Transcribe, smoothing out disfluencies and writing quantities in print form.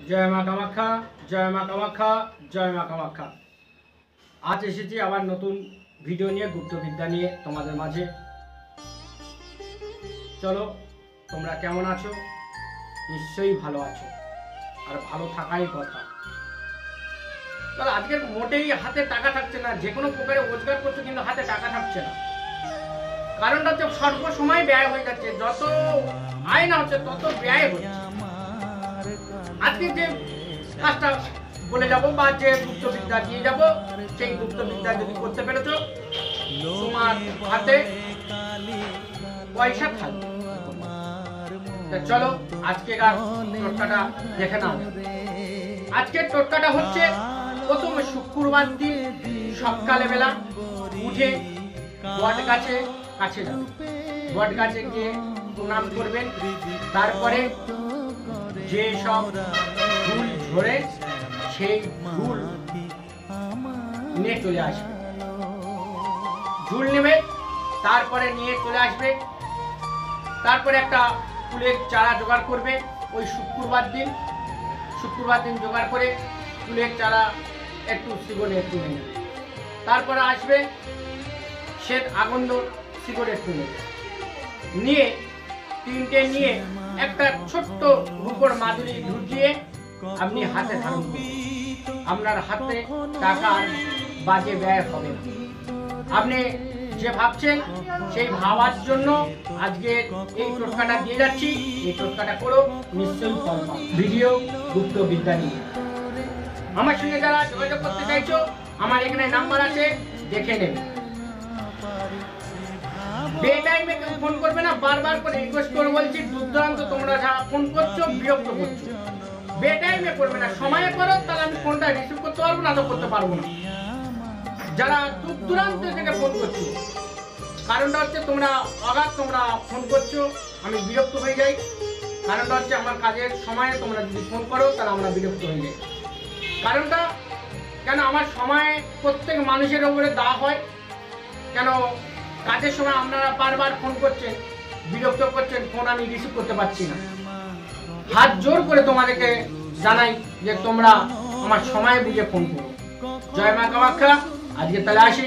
জয় মা কামাখ্যা, জয় মা কামাখ্যা, জয় মা কামাখ্যা। আজ এসেছি আবার নতুন ভিডিও নিয়ে, গুপ্তবিদ্যা নিয়ে তোমাদের মাঝে। চলো, তোমরা কেমন আছো? নিশ্চয়ই ভালো আছো, আর ভালো থাকাই কথা। তাহলে আজকে মোটেই হাতে টাকা থাকছে না, যে কোনো প্রকারে রোজগার করছো কিন্তু হাতে টাকা থাকছে না। কারণটা হচ্ছে স্বল্প সময় ব্যয় হয়ে যাচ্ছে, যত আয় না হচ্ছে তত ব্যয় হচ্ছে। আজকে যে কাজটা বলে যাব বা যে গুপ্তবিদ্যা দিয়ে যাব, সেই গুপ্তবিদ্যা যদি করতে পেরেছো, তোমার হাতে পয়সা থাকবে। চলো আজকেকার টোটকাটা দেখে নাও। আজকের টোটকাটা হচ্ছে, প্রথমে শুক্রবার দিন সকালে বেলা উঠে বট গাছে কাছে যাবে, বট গাছে গিয়ে প্রণাম করবেন। তারপরে যে সব ফুল ঝরে সেই ফুল নিয়ে চলে আসবে, ঝুল নেবে, তারপরে নিয়ে চলে আসবে। তারপরে একটা ফুলের চারা জোগাড় করবে। ওই শুক্রবার দিন জোগাড় করে ফুলের চারা একটু সিগারেট তুলে নেবে। তারপরে আসবে শ্বেত আগন্দ সিগারেট তুলে নিয়ে, তিনটে নিয়ে একটা ছোট্ট রূপোর মাদুরি ঢুকিয়ে আপনি হাতে ধারণ করুন। আপনার হাতে টাকা বাজে ব্যয় হবে না। আপনি যে ভাবছেন সেই ভাবার জন্য আজকে এই টোটকাটা দিয়ে যাচ্ছি। এই টোটকাটা করো, নিশ্চয়ই ফল পাবে। ভিডিও গুপ্তবিদ্যা নিয়ে আমার সঙ্গে যারা যোগাযোগ করতে চাইছো, আমার এখানে নাম্বার আছে, দেখে নেবে। বে টাইমে কেউ ফোন করবে না, বারবার করে রিকোয়েস্ট করে বলছি, দুর্দান্ত তোমরা যারা ফোন করছো বিরক্ত করছো। বে টাইমে করবে না, সময়ে করো, তাহলে আমি ফোনটা রিসিভ করতে পারবো না, তো করতে পারবো না। যারা দূর দূরান্ত থেকে ফোন করছো, কারণটা হচ্ছে তোমরা ফোন করছো, আমি বিরক্ত হয়ে যাই। কারণটা হচ্ছে আমার কাজের সময়ে তোমরা যদি ফোন করো তাহলে আমরা বিরক্ত হয়ে যাই। কারণটা কেন, আমার সময় প্রত্যেক মানুষের উপরে দেওয়া হয়। কেন কাজের সময় আপনারা বারবার ফোন করছেন, বিরক্ত করছেন, ফোন আমি রিসিভ করতে পারছি না। হাত জোর করে তোমাদেরকে জানাই যে তোমরা আমার সময় বুঝে ফোন করো। জয় মা কামাখ্যা। আজকে তাহলে আসি।